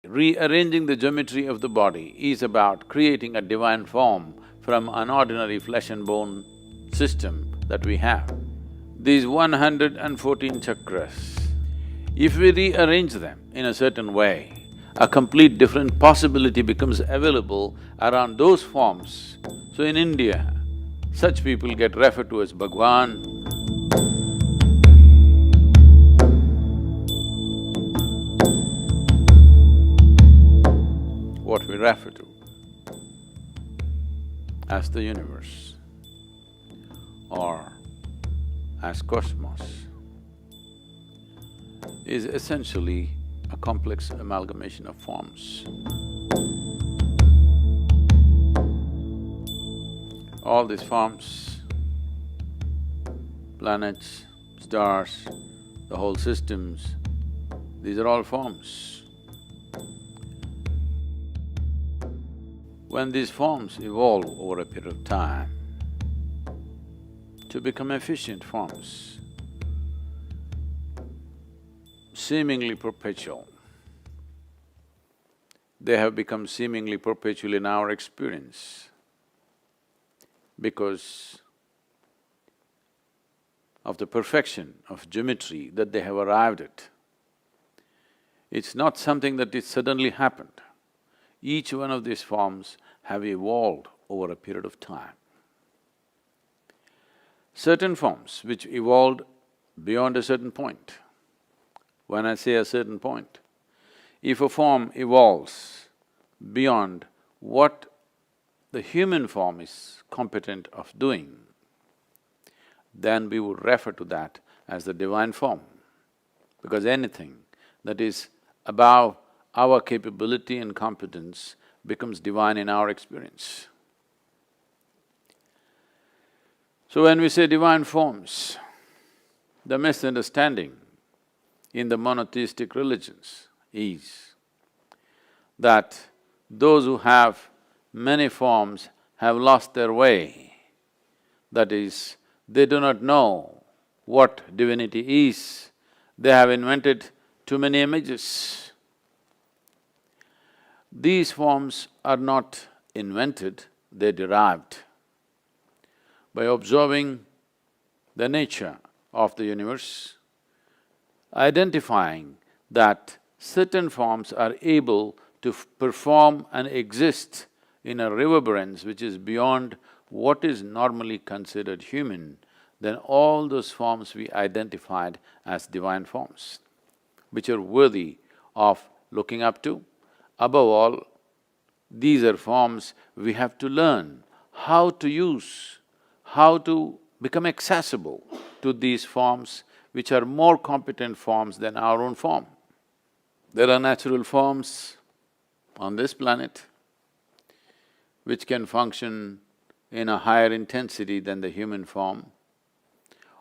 Rearranging the geometry of the body is about creating a divine form from an ordinary flesh and bone system that we have. These 114 chakras, if we rearrange them in a certain way, a complete different possibility becomes available around those forms. So in India, such people get referred to as Bhagwan. What we refer to as the universe or as cosmos is essentially a complex amalgamation of forms. All these forms, planets, stars, the whole systems, these are all forms. When these forms evolve over a period of time to become efficient forms, seemingly perpetual, they have become seemingly perpetual in our experience because of the perfection of geometry that they have arrived at. It's not something that it suddenly happened. Each one of these forms have evolved over a period of time. Certain forms which evolved beyond a certain point. When I say a certain point, if a form evolves beyond what the human form is competent of doing, then we would refer to that as the divine form, because anything that is above our capability and competence becomes divine in our experience. So when we say divine forms, the misunderstanding in the monotheistic religions is that those who have many forms have lost their way. That is, they do not know what divinity is, they have invented too many images. These forms are not invented, they're derived. By observing the nature of the universe, identifying that certain forms are able to perform and exist in a reverberance which is beyond what is normally considered human, then all those forms we identified as divine forms, which are worthy of looking up to. Above all, these are forms we have to learn how to use, how to become accessible to these forms which are more competent forms than our own form. There are natural forms on this planet which can function in a higher intensity than the human form,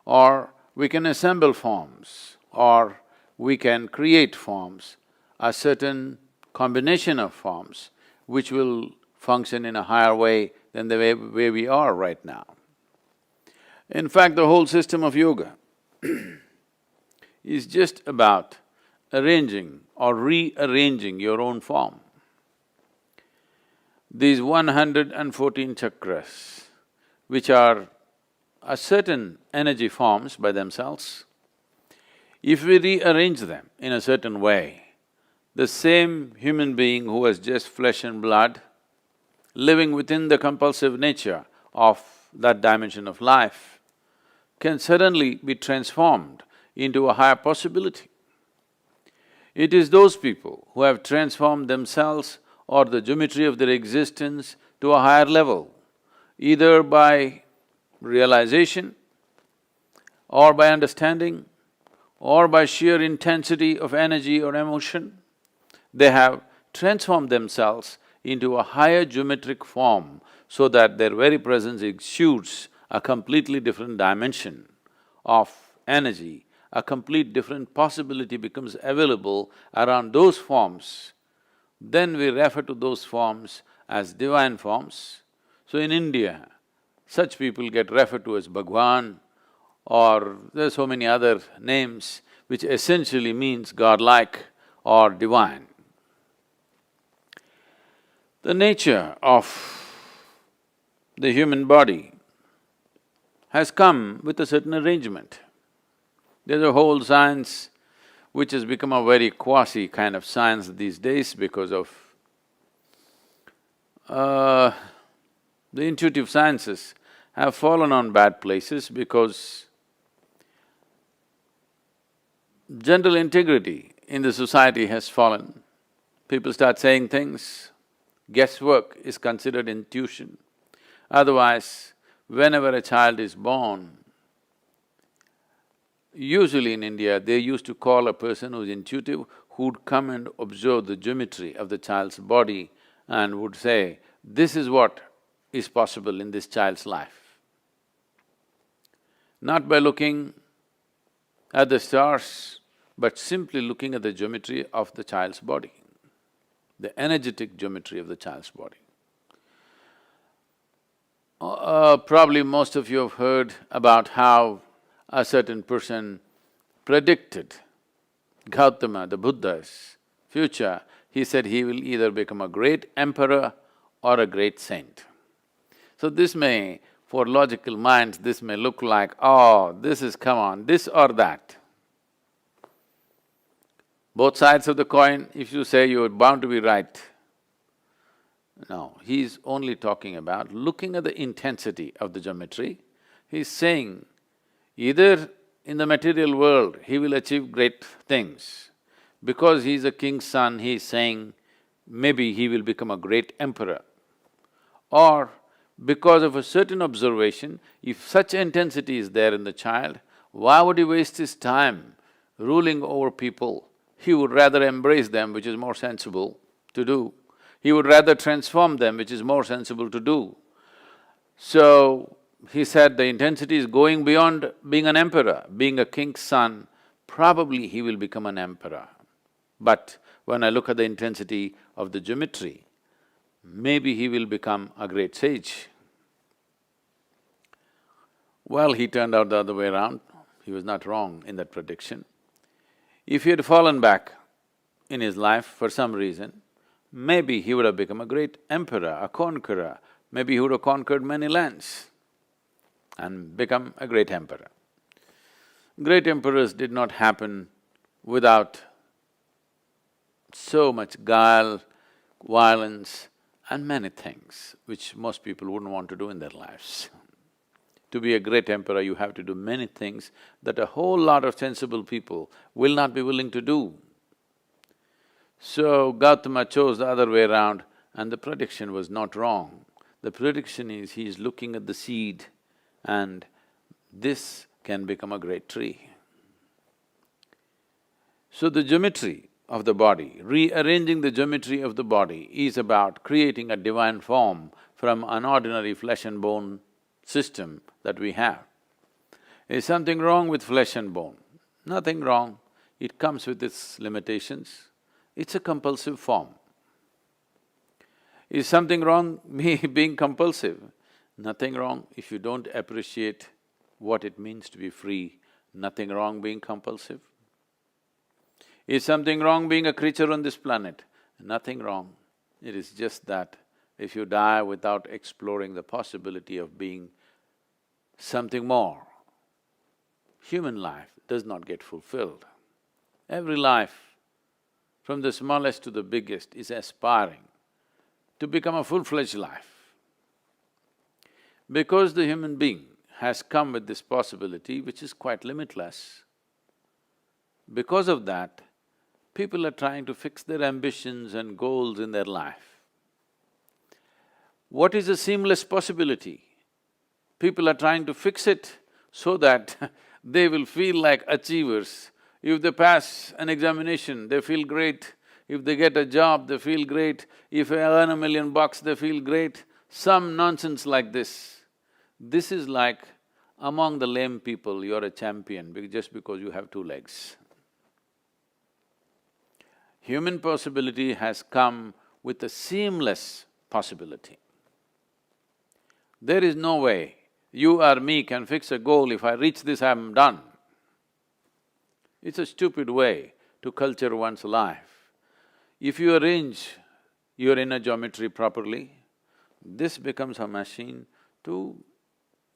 or we can assemble forms, or we can create forms, a certain combination of forms which will function in a higher way than the way we are right now. In fact, the whole system of yoga is just about arranging or rearranging your own form. These 114 chakras, which are a certain energy forms by themselves, if we rearrange them in a certain way, the same human being who was just flesh and blood, living within the compulsive nature of that dimension of life, can suddenly be transformed into a higher possibility. It is those people who have transformed themselves or the geometry of their existence to a higher level, either by realization or by understanding or by sheer intensity of energy or emotion. They have transformed themselves into a higher geometric form so that their very presence exudes a completely different dimension of energy, a complete different possibility becomes available around those forms. Then we refer to those forms as divine forms. So in India, such people get referred to as Bhagwan, or there are so many other names which essentially means godlike or divine. The nature of the human body has come with a certain arrangement. There's a whole science which has become a very quasi kind of science these days because of the intuitive sciences have fallen on bad places because general integrity in the society has fallen. People start saying things, guesswork is considered intuition. Otherwise, whenever a child is born, usually in India, they used to call a person who's intuitive, who'd come and observe the geometry of the child's body and would say, this is what is possible in this child's life. Not by looking at the stars, but simply looking at the geometry of the child's body, the energetic geometry of the child's body. Probably most of you have heard about how a certain person predicted Gautama, the Buddha's future. He said he will either become a great emperor or a great saint. So this may, for logical minds, this may look like, oh, this is, come on, this or that. Both sides of the coin, if you say you're bound to be right. No, he's only talking about looking at the intensity of the geometry. He's saying, either in the material world he will achieve great things. Because he's a king's son, he's saying maybe he will become a great emperor. Or because of a certain observation, if such intensity is there in the child, why would he waste his time ruling over people? He would rather embrace them, which is more sensible to do. He would rather transform them, which is more sensible to do. So, he said the intensity is going beyond being an emperor. Being a king's son, probably he will become an emperor. But when I look at the intensity of the geometry, maybe he will become a great sage. Well, he turned out the other way around. He was not wrong in that prediction. If he had fallen back in his life for some reason, maybe he would have become a great emperor, a conqueror. Maybe he would have conquered many lands and become a great emperor. Great emperors did not happen without so much guile, violence and many things which most people wouldn't want to do in their lives. To be a great emperor, you have to do many things that a whole lot of sensible people will not be willing to do. So Gautama chose the other way around and the prediction was not wrong. The prediction is he is looking at the seed and this can become a great tree. So the geometry of the body, rearranging the geometry of the body is about creating a divine form from an ordinary flesh and bone system that we have. Is something wrong with flesh and bone? Nothing wrong, it comes with its limitations. It's a compulsive form. Is something wrong me being compulsive? Nothing wrong if you don't appreciate what it means to be free. Nothing wrong being compulsive. Is something wrong being a creature on this planet? Nothing wrong. It is just that if you die without exploring the possibility of being something more, human life does not get fulfilled. Every life, from the smallest to the biggest, is aspiring to become a full-fledged life. Because the human being has come with this possibility which is quite limitless, because of that, people are trying to fix their ambitions and goals in their life. What is a seamless possibility? People are trying to fix it so that they will feel like achievers. If they pass an examination, they feel great. If they get a job, they feel great. If they earn $1 million, they feel great. Some nonsense like this. This is like among the lame people, you're a champion just because you have 2 legs. Human possibility has come with a seamless possibility. There is no way you or me can fix a goal, if I reach this, I'm done. It's a stupid way to culture one's life. If you arrange your inner geometry properly, this becomes a machine to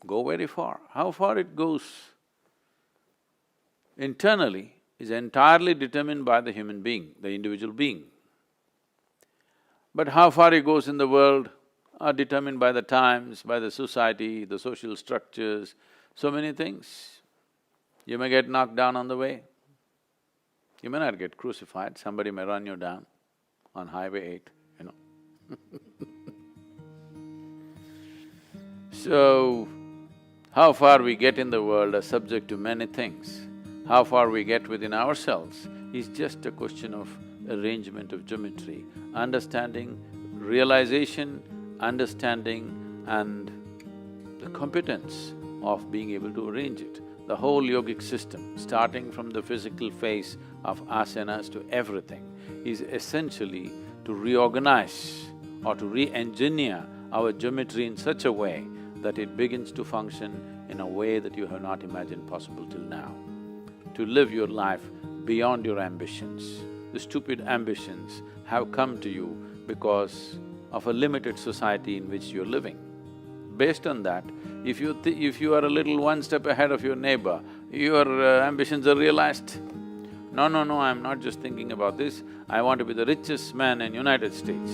go very far. How far it goes internally is entirely determined by the human being, the individual being. But how far it goes in the world are determined by the times, by the society, the social structures, so many things. You may get knocked down on the way. You may not get crucified, somebody may run you down on Highway 8, you know. So, how far we get in the world are subject to many things. How far we get within ourselves is just a question of arrangement of geometry, understanding, realization, understanding and the competence of being able to arrange it. The whole yogic system, starting from the physical phase of asanas to everything, is essentially to reorganize or to re-engineer our geometry in such a way that it begins to function in a way that you have not imagined possible till now. To live your life beyond your ambitions. The stupid ambitions have come to you because of a limited society in which you're living. Based on that, if you are a little one step ahead of your neighbor, your ambitions are realized. No, no, no, I'm not just thinking about this, I want to be the richest man in United States.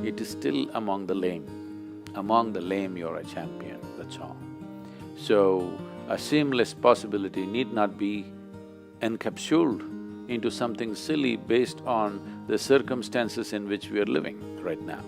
It is still among the lame. Among the lame you're a champion, that's all. So, a seamless possibility need not be encapsulated into something silly based on the circumstances in which we are living right now.